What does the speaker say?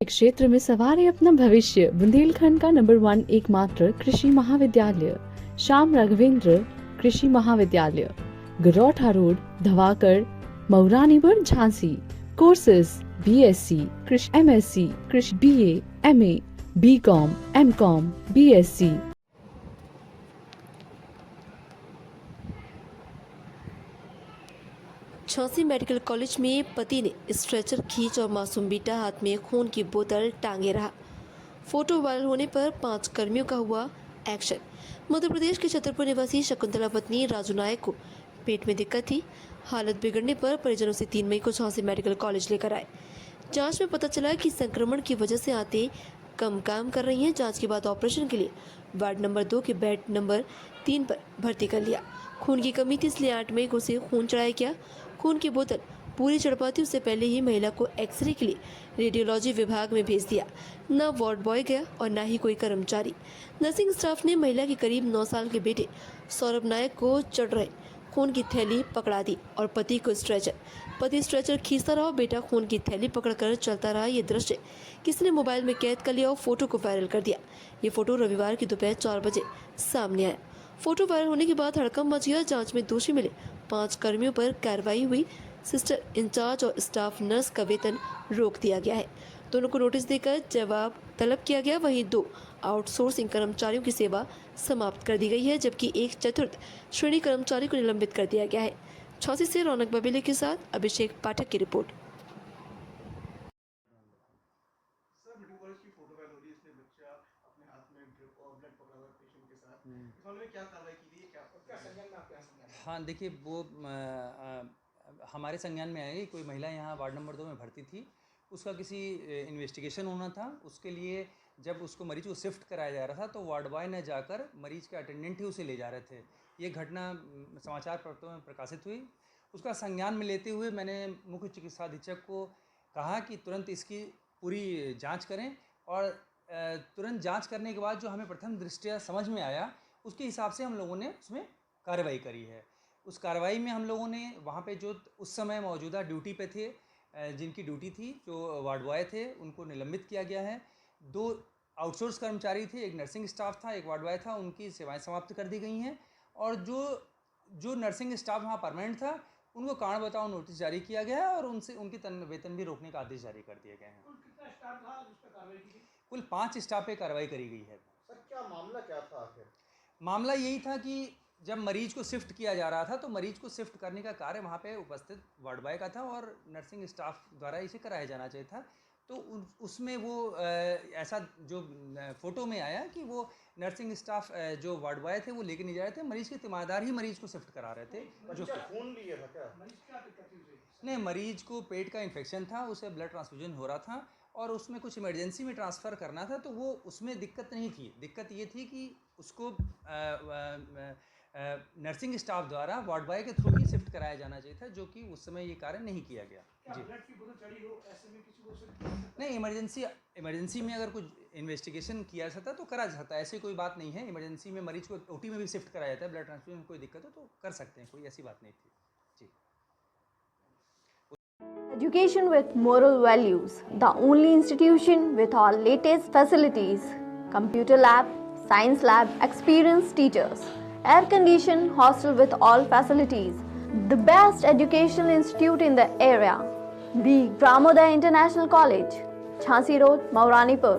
क्षेत्र में सवार है अपना भविष्य। बुंदेलखंड का नंबर 1 एकमात्र कृषि महाविद्यालय श्याम राघवेंद्र कृषि महाविद्यालय, Garautha road, Dhavakar, Mauranipur, Jhansi. Courses BSc कृषि, MSc कृषि, BA, MA, BCom, MCom, BSc। Jhansi medical college में पति ने स्ट्रेचर खींच और मासूम बेटा हाथ में खून की बोतल टांगे रहा। फोटो वायरल होने पर 5 कर्मियों का हुआ एक्शन। मध्य प्रदेश के छतरपुर निवासी शकुंतला पत्नी राजू नायक को पेट में दिक्कत थी। हालत बिगड़ने पर परिजनों से 3 मई को झांसी मेडिकल कॉलेज लेकर आए। जांच में पता चला कि संक्रमण की वजह से आंतें कम काम कर रही हैं। जांच के बाद ऑपरेशन के लिए वार्ड नंबर 2 के बेड नंबर 3 पर भर्ती कर लिया। खून की कमी थी, इसलिए 8 मई को उसे खून चढ़ाया गया। खून की बोतल पूरी चढ़ पाती उससे पहले ही महिला को एक्सरे के लिए रेडियोलॉजी विभाग में भेज दिया। न वार्ड बॉय गया और न ही कोई कर्मचारी। नर्सिंग स्टाफ ने महिला के करीब 9 साल के बेटे सौरभ नायक को चढ़ रहे खून की थैली पकड़ा दी और पति को स्ट्रेचर। पति स्ट्रेचर खींचता रहा, बेटा खून की थैली पकड़कर चलता रहा। ये दृश्य किसी ने मोबाइल में कैद कर लिया और फोटो को वायरल कर दिया। ये फोटो रविवार की दोपहर 4 बजे सामने आया। फोटो वायरल होने के बाद हड़कंप मच गया। जांच में दोषी मिले 5 कर्मियों पर कार्रवाई हुई। सिस्टर इंचार्ज और स्टाफ नर्स का वेतन रोक दिया गया है। दोनों को नोटिस देकर जवाब तलब किया गया। वहीं 2 आउटसोर्सिंग कर्मचारियों की सेवा समाप्त कर दी गई है, जबकि एक चतुर्थ श्रेणी कर्मचारी को निलंबित कर दिया गया है। झांसी से रौनक बबेले के साथ अभिषेक पाठक की रिपोर्ट। हाँ, देखिए वो हमारे संज्ञान में आया कि कोई महिला यहाँ वार्ड नंबर 2 में भर्ती थी। उसका किसी इन्वेस्टिगेशन होना था। उसके लिए जब उसको मरीज को शिफ्ट कराया जा रहा था तो वार्ड बॉय ने जाकर मरीज के अटेंडेंट ही उसे ले जा रहे थे। ये घटना समाचार पत्रों में प्रकाशित हुई। उसका संज्ञान में लेते हुए मैंने मुख्य चिकित्सा अधीक्षक को कहा कि तुरंत इसकी पूरी जाँच करें और तुरंत जाँच करने के बाद जो हमें प्रथम दृष्टया समझ में आया उसके हिसाब से हम लोगों ने उसमें कार्रवाई करी है। उस कार्रवाई में हम लोगों ने वहाँ पे जो उस समय मौजूदा ड्यूटी पे थे, जिनकी ड्यूटी थी, जो वार्ड बॉय थे, उनको निलंबित किया गया है। 2 आउटसोर्स कर्मचारी थे, एक नर्सिंग स्टाफ था, एक वार्ड बॉय था, उनकी सेवाएं समाप्त कर दी गई हैं। और जो नर्सिंग स्टाफ वहाँ परमानेंट था उनको कारण बताओ नोटिस जारी किया गया है और उनसे उनकी वेतन भी रोकने का आदेश जारी कर दिए गए हैं। कुल 5 स्टाफ पे कार्रवाई करी गई है। सर, क्या मामला क्या था आखिर? मामला यही था कि जब मरीज को शिफ्ट किया जा रहा था तो मरीज को शिफ्ट करने का कार्य वहाँ पे उपस्थित वार्ड बॉय का था और नर्सिंग स्टाफ द्वारा इसे कराया जाना चाहिए था। तो उसमें वो ऐसा जो फोटो में आया कि वो नर्सिंग स्टाफ जो वार्ड बॉय थे वो लेके नहीं जा रहे थे, मरीज के तिमारदार ही मरीज को शिफ्ट करा रहे थे। जो खून लिए था क्या? नहीं, मरीज को पेट का इन्फेक्शन था, उसे ब्लड ट्रांसफ्यूजन हो रहा था और उसमें कुछ इमरजेंसी में ट्रांसफ़र करना था। तो वो उसमें दिक्कत नहीं थी। दिक्कत ये थी कि उसको नर्सिंग स्टाफ द्वारा वार्ड बॉय के थ्रू ही शिफ्ट कराया जाना चाहिए था, जो कि उस समय ये कार्य नहीं किया गया। जी, ब्लड की बोतल चढ़ी हो ऐसे में किसी को नहीं, इमरजेंसी में अगर कुछ इन्वेस्टिगेशन किया जाता तो करा जाता है। ऐसी कोई बात नहीं है। इमरजेंसी में मरीज को OT में भी शिफ्ट कराया जाता है। ब्लड ट्रांसफ्यूजन में कोई दिक्कत हो तो कर सकते हैं, कोई ऐसी बात नहीं थी। जी। Education with moral values, the only institution with all latest facilities, computer lab, science lab, experienced teachers, air-conditioned hostel with all facilities, the best educational institute in the area, the Pramodaya International College, Jhansi Road, Mauranipur.